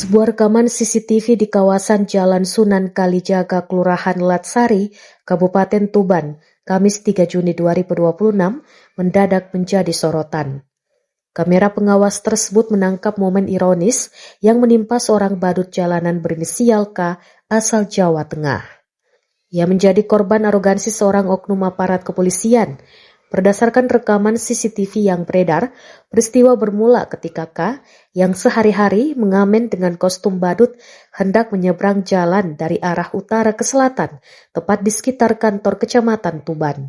Sebuah rekaman CCTV di kawasan Jalan Sunan Kalijaga, Kelurahan Latsari, Kabupaten Tuban, Kamis 3 Juni 2026, mendadak menjadi sorotan. Kamera pengawas tersebut menangkap momen ironis yang menimpa seorang badut jalanan berinisial K asal Jawa Tengah. Ia menjadi korban arogansi seorang oknum aparat kepolisian. Berdasarkan rekaman CCTV yang beredar, peristiwa bermula ketika K yang sehari-hari mengamen dengan kostum badut hendak menyeberang jalan dari arah utara ke selatan, tepat di sekitar kantor kecamatan Tuban.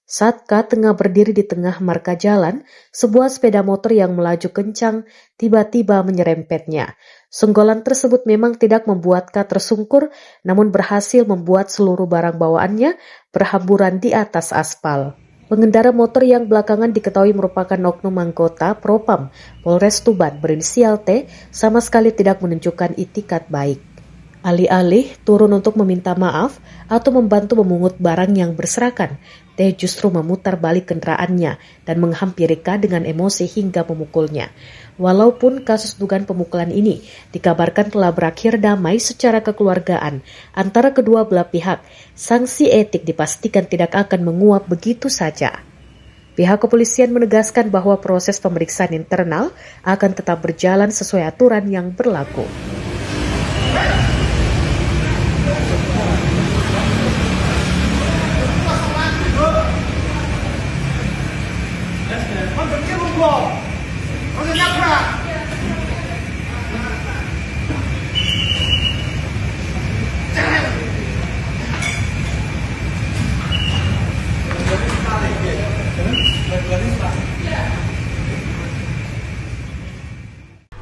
Saat K tengah berdiri di tengah marka jalan, sebuah sepeda motor yang melaju kencang tiba-tiba menyerempetnya. Senggolan tersebut memang tidak membuat K tersungkur, namun berhasil membuat seluruh barang bawaannya berhamburan di atas aspal. Pengendara motor yang belakangan diketahui merupakan oknum anggota Propam Polres Tuban berinisial T sama sekali tidak menunjukkan itikat baik. Alih-alih turun untuk meminta maaf atau membantu memungut barang yang berserakan, T justru memutar balik kendaraannya dan menghampiri K dengan emosi hingga memukulnya. Walaupun kasus dugaan pemukulan ini dikabarkan telah berakhir damai secara kekeluargaan antara kedua belah pihak, sanksi etik dipastikan tidak akan menguap begitu saja. Pihak kepolisian menegaskan bahwa proses pemeriksaan internal akan tetap berjalan sesuai aturan yang berlaku.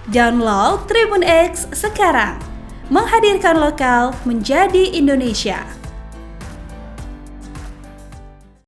Download Tribun X sekarang, menghadirkan lokal menjadi Indonesia.